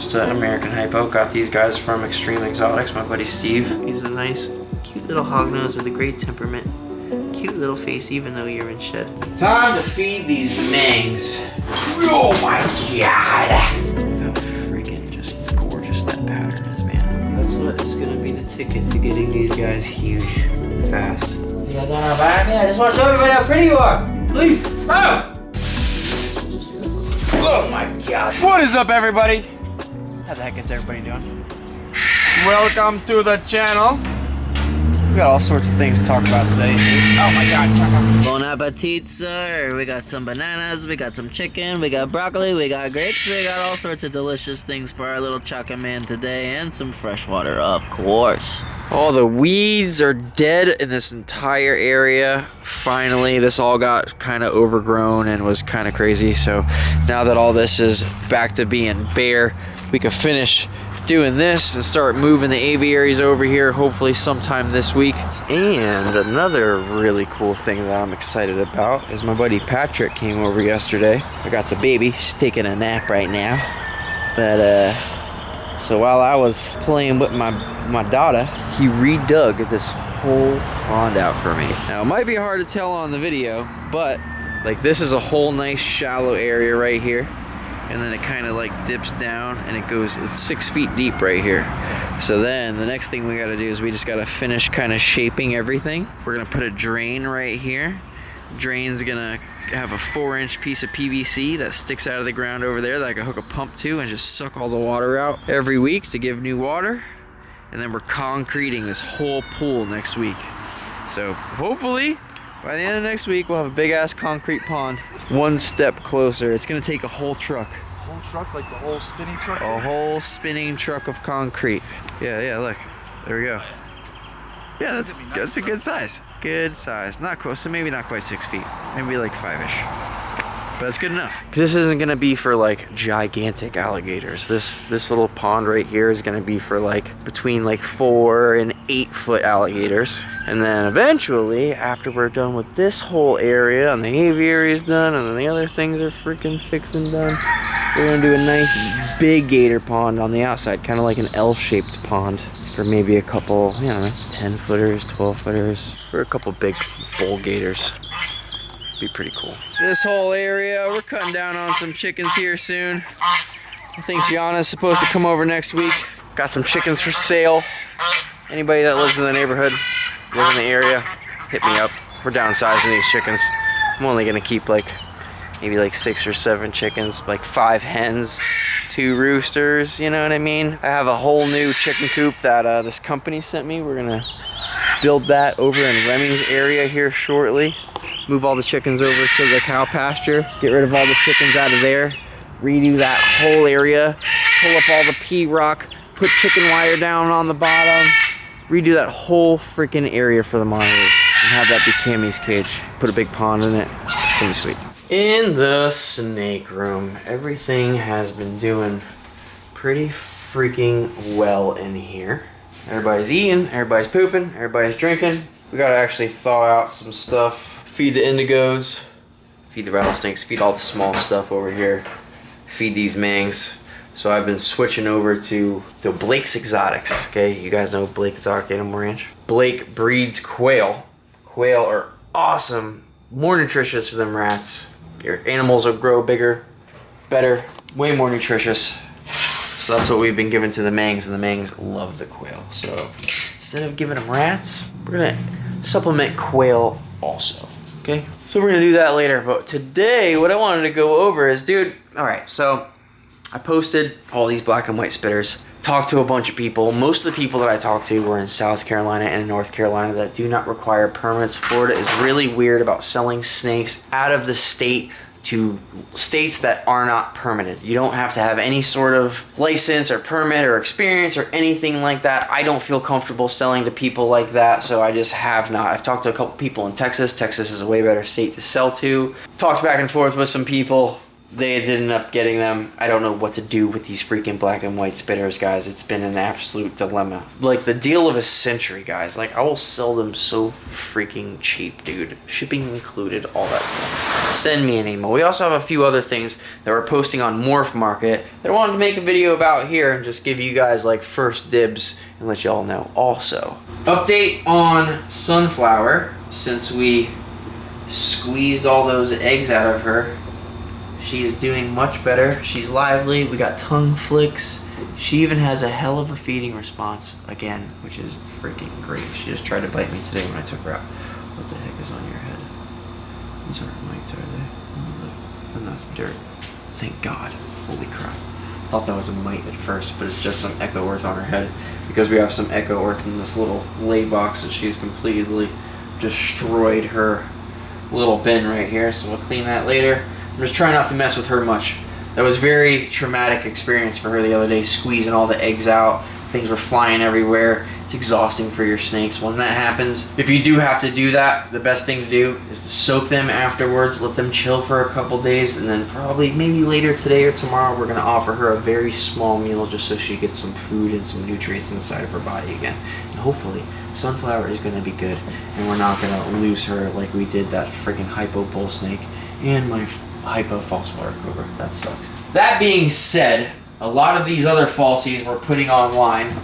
Just an American hypo. Got these guys from Extreme Exotics. My buddy Steve. He's a nice, cute little hognose with a great temperament. Cute little face, even though you're in shed. Time to feed these mangs. Oh my god! How freaking just gorgeous that pattern is, man. That's what is gonna be the ticket to getting these guys huge fast. You guys don't know about me? I just want to show everybody how pretty you are. Please. Oh! Oh my god. What is up, everybody? How the heck is everybody doing? Welcome to the channel. We got all sorts of things to talk about today. Oh my god, Chaka. Bon appetit, sir. We got some bananas, we got some chicken, we got broccoli, we got grapes, we got all sorts of delicious things for our little Chaka man today, and some fresh water, of course. All the weeds are dead in this entire area. Finally, this all got kind of overgrown and was kind of crazy. So now that all this is back to being bare, we can finish doing this and start moving the aviaries over here hopefully sometime this week. And another really cool thing that I'm excited about is my buddy Patrick came over yesterday. I got the baby, she's taking a nap right now. But so while I was playing with my daughter, he redug this whole pond out for me. Now it might be hard to tell on the video, but like this is a whole nice shallow area right here. And then it kind of like dips down and it goes, it's 6 feet deep right here. So then the next thing we gotta do is we just gotta finish kind of shaping everything. We're gonna put a drain right here. Drain's gonna have a 4-inch piece of PVC that sticks out of the ground over there that I can hook a pump to and just suck all the water out every week to give new water. And then we're concreting this whole pool next week. So hopefully, by the end of next week, we'll have a big ass concrete pond. One step closer. It's gonna take a whole truck. Whole truck, like the whole spinning truck? A whole spinning truck of concrete. Yeah, look. There we go. Yeah, that's a good size. Good size. Not close, so maybe not quite 6 feet. Maybe like 5-ish. But it's good enough. This isn't gonna be for like gigantic alligators. This little pond right here is gonna be for like between like 4 and 8 foot alligators. And then eventually, after we're done with this whole area and the aviary is done and then the other things are freaking fixing done, we're gonna do a nice big gator pond on the outside, kind of like an L-shaped pond for maybe a couple, you know, 10 footers, 12 footers, for a couple big bull gators. Be pretty cool. This whole area, we're cutting down on some chickens here soon. I think Gianna's supposed to come over next week. Got some chickens for sale. Anybody that lives in the neighborhood, lives in the area, hit me up. We're downsizing these chickens. I'm only gonna keep like maybe like 6 or 7 chickens, like 5 hens, 2 roosters, you know what I mean? I have a whole new chicken coop that this company sent me. We're gonna build that over in Reming's area here shortly. Move all the chickens over to the cow pasture, get rid of all the chickens out of there, redo that whole area, pull up all the P-rock, put chicken wire down on the bottom, redo that whole freaking area for the monitors, and have that be Cammy's cage. Put a big pond in it. It's gonna be sweet. In the snake room, everything has been doing pretty freaking well in here. Everybody's eating, everybody's pooping, everybody's drinking. We gotta actually thaw out some stuff. Feed the indigos, feed the rattlesnakes, feed all the small stuff over here. Feed these mangs. So I've been switching over to Blake's Exotics. Okay, you guys know Blake Exotic Animal Ranch. Blake breeds quail. Quail are awesome, more nutritious than rats. Your animals will grow bigger, better, way more nutritious. So that's what we've been giving to the mangs, and the mangs love the quail. So instead of giving them rats, we're gonna supplement quail also. Okay, so we're gonna do that later, but today what I wanted to go over is, dude, all right, so I posted all these black and white spitters, talked to a bunch of people. Most of the people that I talked to were in South Carolina and North Carolina that do not require permits. Florida is really weird about selling snakes out of the state to states that are not permitted. You don't have to have any sort of license or permit or experience or anything like that. I don't feel comfortable selling to people like that, so I just have not. I've talked to a couple people in Texas. Texas is a way better state to sell to. Talked back and forth with some people. they did end up getting them. I don't know what to do with these freaking black and white spitters, guys. It's been an absolute dilemma. Like the deal of a century, guys. Like I will sell them so freaking cheap, dude. Shipping included, all that stuff. Send me an email. We also have a few other things that we're posting on Morph Market that I wanted to make a video about here and just give you guys like first dibs and let y'all know. Also, update on Sunflower. Since we squeezed all those eggs out of her, she is doing much better. She's lively. We got tongue flicks. She even has a hell of a feeding response again, which is freaking great. She just tried to bite me today when I took her out. What the heck is on your head? These aren't mites, are they? And that's dirt. Thank God. Holy crap. Thought that was a mite at first, but it's just some Echo Earth on her head because we have some Echo Earth in this little lay box that she's completely destroyed her little bin right here. So we'll clean that later. I'm just trying not to mess with her much. That was a very traumatic experience for her the other day, squeezing all the eggs out. Things were flying everywhere. It's exhausting for your snakes when that happens. If you do have to do that, the best thing to do is to soak them afterwards, let them chill for a couple days, and then probably maybe later today or tomorrow we're gonna offer her a very small meal just so she gets some food and some nutrients inside of her body again. And hopefully Sunflower is gonna be good and we're not gonna lose her like we did that freaking hypo bull snake and my hypo false water cobra. That sucks. That being said, a lot of these other falsies we're putting online.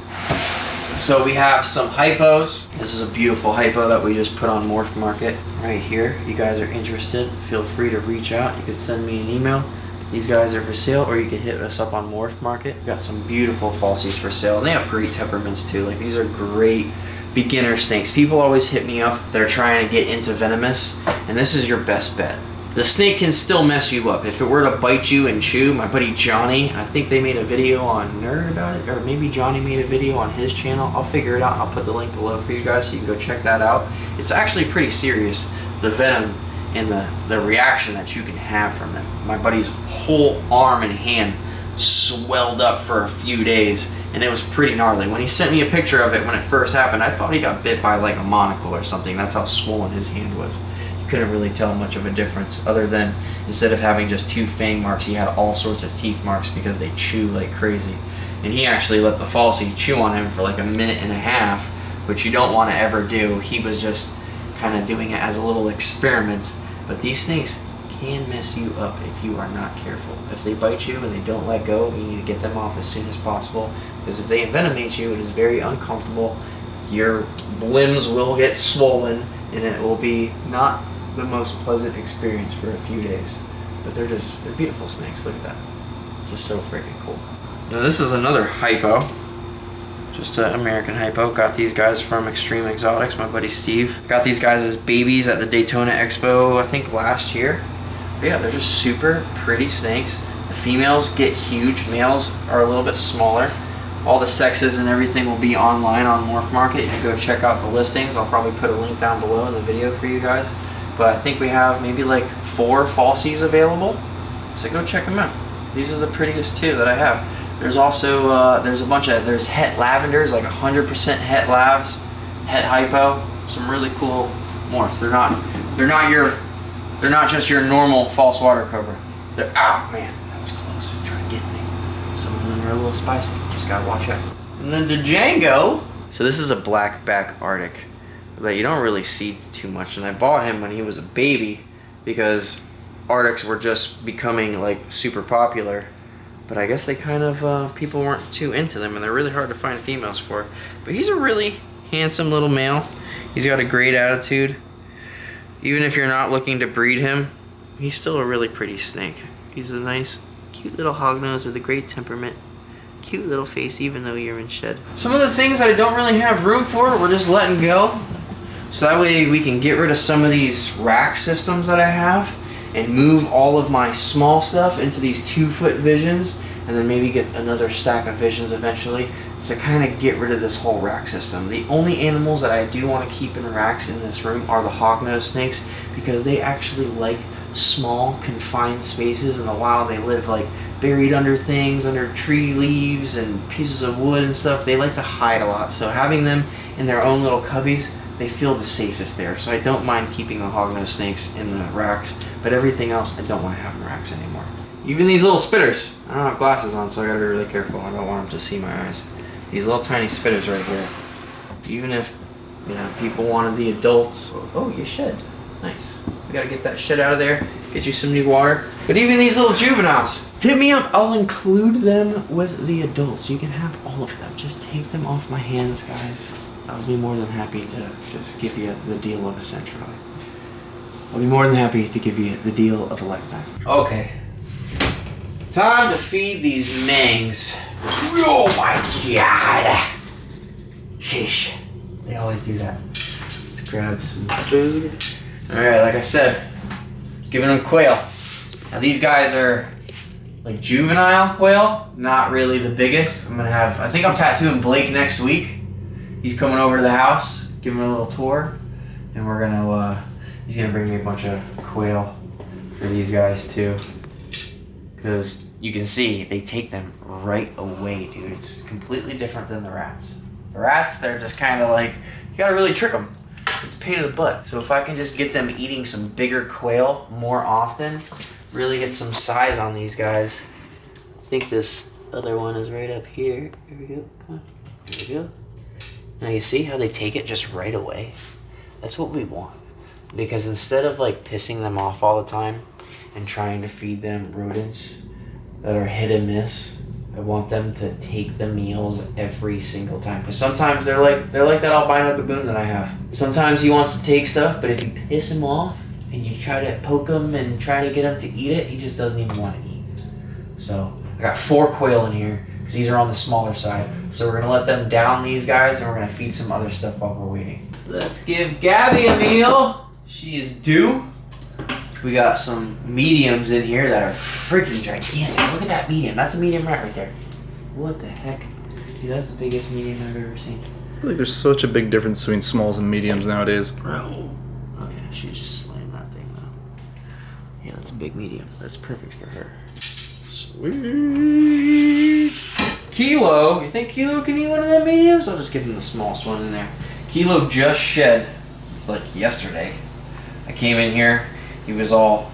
So we have some hypos. This is a beautiful hypo that we just put on Morph Market right here. You guys are interested, feel free to reach out. You can send me an email. These guys are for sale, or you can hit us up on Morph Market. We've got some beautiful falsies for sale. They have great temperaments too. Like these are great beginner snakes. People always hit me up. They're trying to get into Venomous, and this is your best bet. The snake can still mess you up. If it were to bite you and chew, my buddy Johnny, I think they made a video on Nerd about it, or maybe Johnny made a video on his channel. I'll figure it out. I'll put the link below for you guys so you can go check that out. It's actually pretty serious, the venom and the reaction that you can have from them. My buddy's whole arm and hand swelled up for a few days, and it was pretty gnarly. When he sent me a picture of it when it first happened, I thought he got bit by like a monocle or something. That's how swollen his hand was. Couldn't really tell much of a difference other than instead of having just 2 fang marks, he had all sorts of teeth marks because they chew like crazy. And he actually let the falsie chew on him for like a minute and a half, which you don't want to ever do. He was just kind of doing it as a little experiment. But these snakes can mess you up if you are not careful. If they bite you and they don't let go, you need to get them off as soon as possible, because if they envenomate you, it is very uncomfortable. Your limbs will get swollen and it will be not the most pleasant experience for a few days. But they're beautiful snakes. Look at that. Just so freaking cool. Now this is another hypo. Just an American hypo. Got these guys from Extreme Exotics. My buddy Steve got these guys as babies at the Daytona Expo, I think last year. But yeah, they're just super pretty snakes. The females get huge. Males are a little bit smaller. All the sexes and everything will be online on Morph Market. You can go check out the listings. I'll probably put a link down below in the video for you guys. But I think we have maybe like 4 falsies available. So go check them out. These are the prettiest 2 that I have. There's also, there's a bunch of, there's het lavenders, like 100% het lavs, het hypo. Some really cool morphs. They're not just your normal false water cobra. They're, oh man, that was close. Trying to get me. Some of them are a little spicy. Just gotta watch out. And then the Django. So this is a blackback Arctic that you don't really see too much, and I bought him when he was a baby because Arctics were just becoming like super popular, but I guess they kind of people weren't too into them, and they're really hard to find females for. But he's a really handsome little male. He's got a great attitude. Even if you're not looking to breed him, he's still a really pretty snake. He's a nice cute little hognose with a great temperament. Cute little face even though you're in shed. Some of the things that I don't really have room for, we're just letting go. So that way we can get rid of some of these rack systems that I have and move all of my small stuff into these 2-foot visions, and then maybe get another stack of visions eventually to kind of get rid of this whole rack system. The only animals that I do want to keep in racks in this room are the hognose snakes, because they actually like small confined spaces. In the wild they live like buried under things, under tree leaves and pieces of wood and stuff. They like to hide a lot, so having them in their own little cubbies, they feel the safest there. So I don't mind keeping the hognose snakes in the racks, but everything else I don't want to have in racks anymore. Even these little spitters. I don't have glasses on, so I gotta be really careful. I don't want them to see my eyes. These little tiny spitters right here. Even if, you know, people wanted the adults. Oh, you shed. Nice. We gotta get that shit out of there. Get you some new water. But even these little juveniles, hit me up. I'll include them with the adults. You can have all of them. Just take them off my hands, guys. I'll be more than happy to just give you the deal of a century. I'll be more than happy to give you the deal of a lifetime. Okay. Time to feed these mangs. Oh my god. Sheesh. They always do that. Let's grab some food. Alright, like I said, giving them quail. Now these guys are like juvenile quail, not really the biggest. I think I'm tattooing Blake next week. He's coming over to the house, giving him a little tour, and we're gonna, he's gonna bring me a bunch of quail for these guys too. Because you can see, they take them right away, dude. It's completely different than the rats. The rats, they're just kind of like, you gotta really trick them. It's a pain in the butt. So if I can just get them eating some bigger quail more often, really get some size on these guys. I think this other one is right up here. Here we go. Come on. Here we go. Now you see how they take it just right away? That's what we want. Because instead of like pissing them off all the time and trying to feed them rodents that are hit and miss, I want them to take the meals every single time. Because sometimes they're like that albino baboon that I have. Sometimes he wants to take stuff, but if you piss him off and you try to poke him and try to get him to eat it, he just doesn't even want to eat. So I got 4 quail in here because these are on the smaller side. So we're gonna let them down these guys and we're gonna feed some other stuff while we're waiting. Let's give Gabby a meal. She is due. We got some mediums in here that are freaking gigantic. Look at that medium. That's a medium rat right there. What the heck? Dude, that's the biggest medium I've ever seen. I feel like there's such a big difference between smalls and mediums nowadays. Bro. Okay, I should just slam that thing though. Yeah, that's a big medium. That's perfect for her. Sweet. Kilo. You think Kilo can eat one of them mediums? I'll just give him the smallest one in there. Kilo just shed. It's like yesterday. I came in here. He was all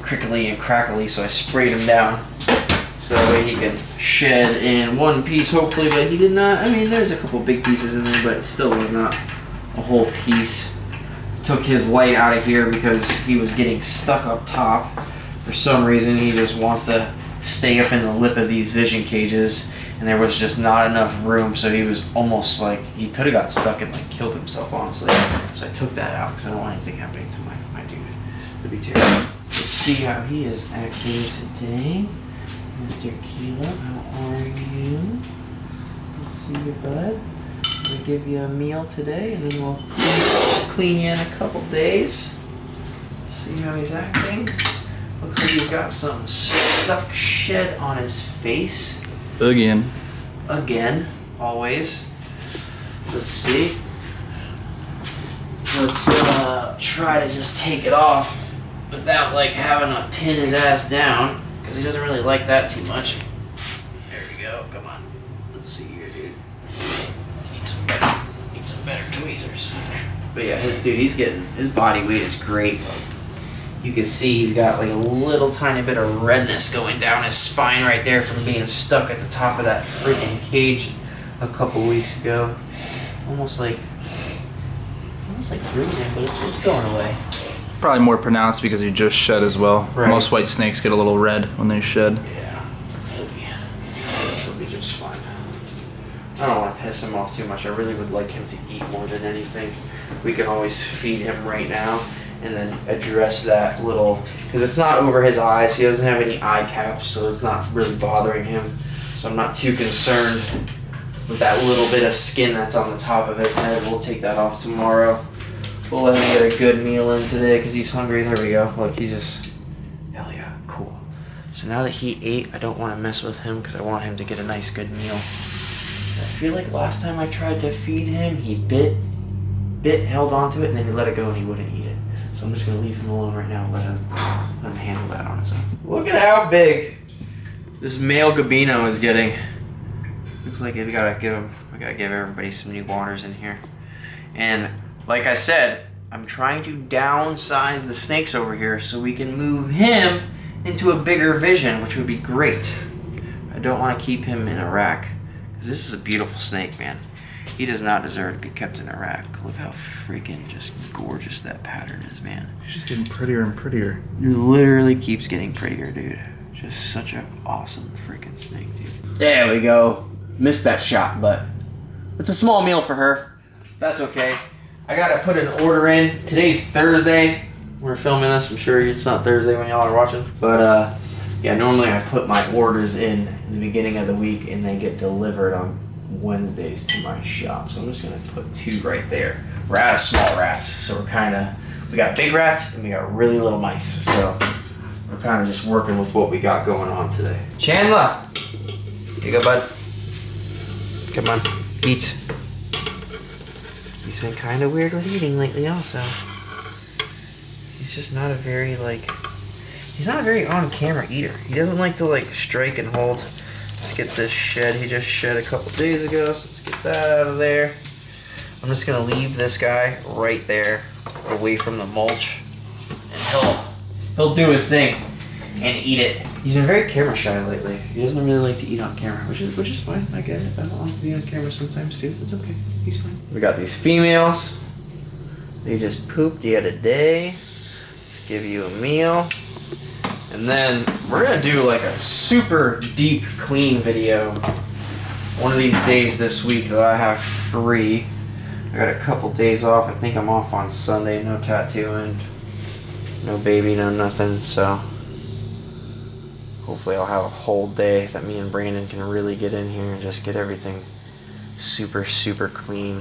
crickly and crackly, so I sprayed him down so that way he can shed in one piece, hopefully, but he did not. I mean, there's a couple big pieces in there, but it still was not a whole piece. Took his light out of here because he was getting stuck up top. For some reason, he just wants to stay up in the lip of these vision cages, and there was just not enough room, so he was almost like, he could have got stuck and like killed himself, honestly. So I took that out because I don't want anything happening to my dude. It'd be terrible. Let's see how he is acting today. Mr. Kilo, how are you? Let's see you, bud. I'm gonna give you a meal today, and then we'll clean you in a couple days. Let's see how he's acting. Looks like he's got some stuck shed on his face. Again. Again, always. Let's see. Let's try to just take it off without like having to pin his ass down, because he doesn't really like that too much. There we go. Come on. Let's see here, dude. Need some better tweezers. But yeah, he's getting, his body weight is great. You can see he's got like a little tiny bit of redness going down his spine right there from being stuck at the top of that freaking cage a couple weeks ago. Almost like bruising, but it's going away. Probably more pronounced because you just shed as well. Right. Most white snakes get a little red when they shed. Yeah, it'll be just fine. I don't want to piss him off too much. I really would like him to eat more than anything. We can always feed him right now and then address that little, because it's not over his eyes. He doesn't have any eye caps, so it's not really bothering him. So I'm not too concerned with that little bit of skin that's on the top of his head. We'll take that off tomorrow. We'll let him get a good meal in today because he's hungry. There we go. Look, he's just, hell yeah, cool. So now that he ate, I don't want to mess with him because I want him to get a nice good meal. I feel like last time I tried to feed him, he bit, held onto it, and then he let it go and he wouldn't eat it. So I'm just going to leave him alone right now and let him handle that on his own. Look at how big this male Gabino is getting. Looks like we gotta give everybody some new waters in here. And like I said, I'm trying to downsize the snakes over here so we can move him into a bigger vision, which would be great. I don't want to keep him in a rack, because this is a beautiful snake, man. He does not deserve to be kept in a rack. Look how freaking just gorgeous that pattern is, man. He's just getting prettier and prettier. It literally keeps getting prettier, dude. Just such an awesome freaking snake, dude. There we go. Missed that shot, but it's a small meal for her. That's okay. I gotta put an order in. Today's Thursday. We're filming this. I'm sure it's not Thursday when y'all are watching. But yeah, normally I put my orders in the beginning of the week and they get delivered on Wednesdays to my shop. So I'm just gonna put 2 right there. We're out of small rats, so we got big rats and we got really little mice. So we're kind of just working with what we got going on today. Chandler, here you go, bud. Come on, eat. He's been kind of weird with eating lately also. He's just not a very he's not a very on-camera eater. He doesn't like to strike and hold. Let's get this shed he just shed a couple days ago, so let's get that out of there. I'm just gonna leave this guy right there, away from the mulch, and he'll do his thing and eat it. He's been very camera shy lately. He doesn't really like to eat on camera, which is fine. I get it. I don't want to be on camera sometimes too. It's okay. He's fine. We got these females. They just pooped the other day. Let's give you a meal. And then we're gonna do a super deep clean video one of these days this week that I have free. I got a couple days off. I think I'm off on Sunday. No tattooing, no baby, no nothing. So hopefully I'll have a whole day that me and Brandon can really get in here and just get everything super clean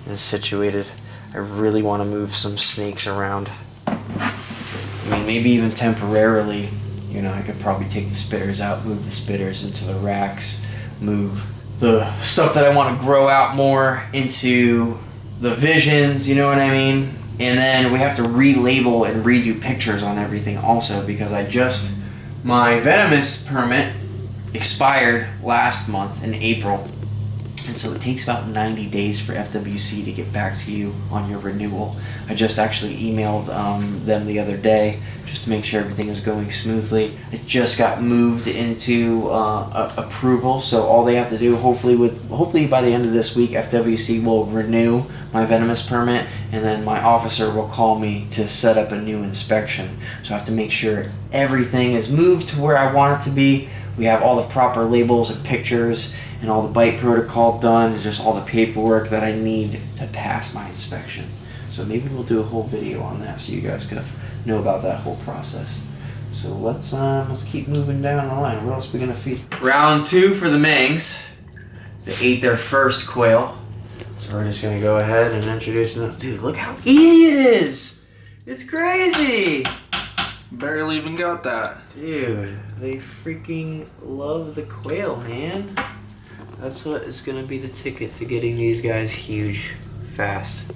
and situated. I really want to move some snakes around. I mean, maybe even temporarily, I could probably take the spitters out, move the spitters into the racks, move the stuff that I want to grow out more into the visions, you know what I mean? And then we have to relabel and redo pictures on everything also, because my Venomous permit expired last month in April. And so it takes about 90 days for FWC to get back to you on your renewal. I just actually emailed them the other day just to make sure everything is going smoothly. It just got moved into approval, so all they have to do, hopefully by the end of this week, FWC will renew my Venomous permit, and then my officer will call me to set up a new inspection. So I have to make sure everything is moved to where I want it to be. We have all the proper labels and pictures and all the bite protocol done. It's just all the paperwork that I need to pass my inspection. So maybe we'll do a whole video on that so you guys can know about that whole process. So let's keep moving down the line. What else are we gonna feed? Round 2 for the Mangs. They ate their first quail. So we're just gonna go ahead and introduce them. Dude, look how easy it is! It's crazy! Barely even got that. Dude, they freaking love the quail, man. That's what is gonna be the ticket to getting these guys huge fast.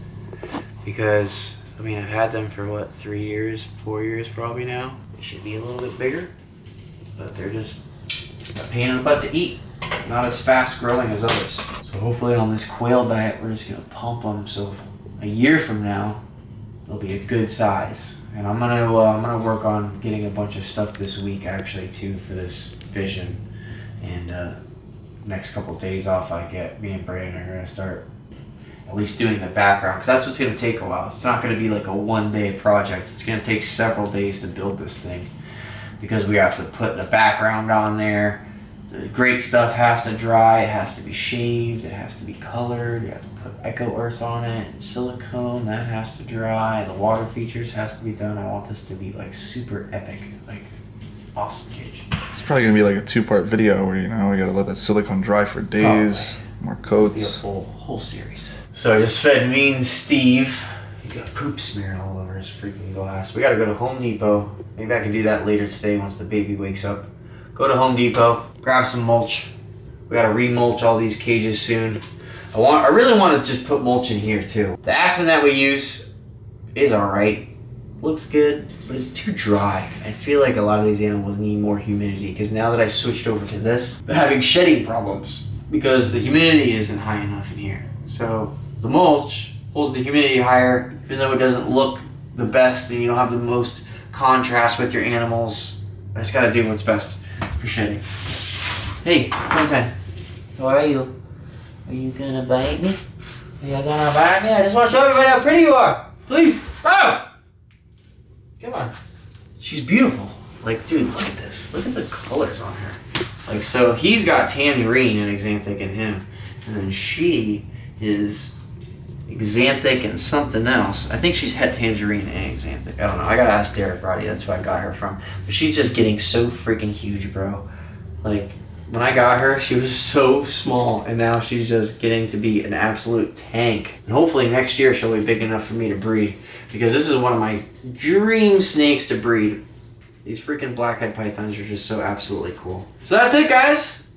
Because, I mean, I've had them for what, 3 years, 4 years probably now. They should be a little bit bigger, but they're just a pain in the butt to eat. Not as fast growing as others. So hopefully on this quail diet, we're just gonna pump them so a year from now, they'll be a good size. And I'm gonna work on getting a bunch of stuff this week actually too for this vision. And next couple of days off I get, me and Brandon are gonna start at least doing the background, because that's what's gonna take a while. It's not gonna be like a one-day project. It's gonna take several days to build this thing, because we have to put the background on there. The great stuff has to dry, it has to be shaved, it has to be colored, you have to put Eco Earth on it, silicone, that has to dry, the water features has to be done. I want this to be super epic, awesome cage. It's probably gonna be a 2-part video where we gotta let that silicone dry for days, more coats. It'll be a whole series. So I just fed Mean Steve. He's got poop smearing all over his freaking glass. We gotta go to Home Depot. Maybe I can do that later today once the baby wakes up. Go to Home Depot, grab some mulch. We gotta re-mulch all these cages soon. I really want to just put mulch in here too. The aspen that we use is alright. Looks good, but it's too dry. I feel like a lot of these animals need more humidity, because now that I switched over to this, they're having shedding problems because the humidity isn't high enough in here. So the mulch holds the humidity higher, even though it doesn't look the best and you don't have the most contrast with your animals. I just gotta do what's best for shedding. Hey, Quentin. How are you? Are you gonna bite me? Are you gonna bite me? I just want to show everybody how pretty you are. Please. Oh! Come on. She's beautiful. Like, dude, look at this. Look at the colors on her. Like, so he's got tangerine and xanthic in him. And then she is xanthic and something else. I think she's het tangerine and xanthic. I don't know. I gotta ask Derek Roddy. That's who I got her from. But she's just getting so freaking huge, bro. Like, when I got her, she was so small, and now she's just getting to be an absolute tank. And hopefully next year she'll be big enough for me to breed, because this is one of my dream snakes to breed. These freaking blackhead pythons are just so absolutely cool. So that's it, guys.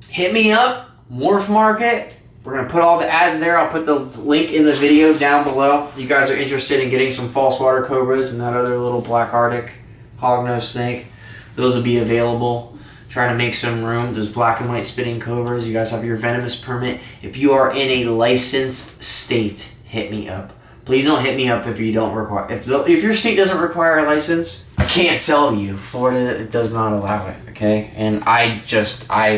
Hit me up, Morph Market. We're gonna put all the ads there. I'll put the link in the video down below. If you guys are interested in getting some false water cobras and that other little black Arctic hognose snake, those will be available. Trying to make some room. Those black and white spinning cobras. You guys have your venomous permit. If you are in a licensed state, hit me up. Please don't hit me up if you don't require. If your state doesn't require a license, I can't sell to you. Florida, it does not allow it. Okay, and I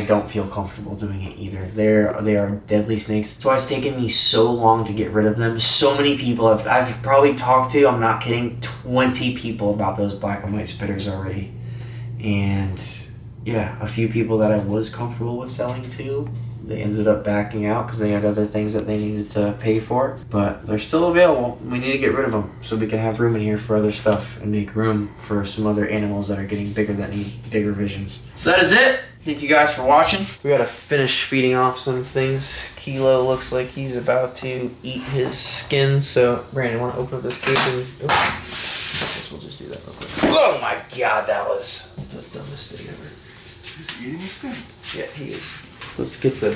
don't feel comfortable doing it either. They are deadly snakes. That's why it's taken me so long to get rid of them. So many people I've probably talked to. I'm not kidding. 20 people about those black and white spitters already, and yeah, a few people that I was comfortable with selling to, they ended up backing out because they had other things that they needed to pay for. But they're still available. We need to get rid of them so we can have room in here for other stuff and make room for some other animals that are getting bigger that need bigger visions. So that is it. Thank you guys for watching. We gotta finish feeding off some things. Kilo looks like he's about to eat his skin. So Brandon, want to open up this cage and... Oh, I guess we'll just do that real quick. Oh my God, that was the dumbest thing ever. Eating his skin. Yeah, he is. Let's get the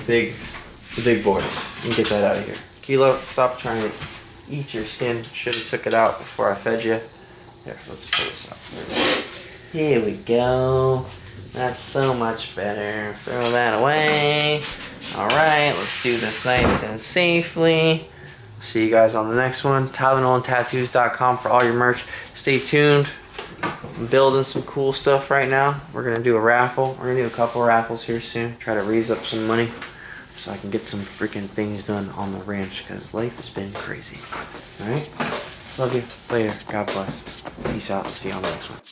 big boys and get that out of here. Kilo, stop trying to eat your skin. Should have took it out before I fed you. Here, let's pull this out. Here we go. That's so much better. Throw that away. All right, let's do this nice and safely. See you guys on the next one. TylerNolanTattoos.com for all your merch. Stay tuned. I'm building some cool stuff right now. We're gonna do a raffle. We're gonna do a couple raffles here soon. Try to raise up some money so I can get some freaking things done on the ranch, because life has been crazy. All right? Love you. Later. God bless. Peace out. See you on the next one.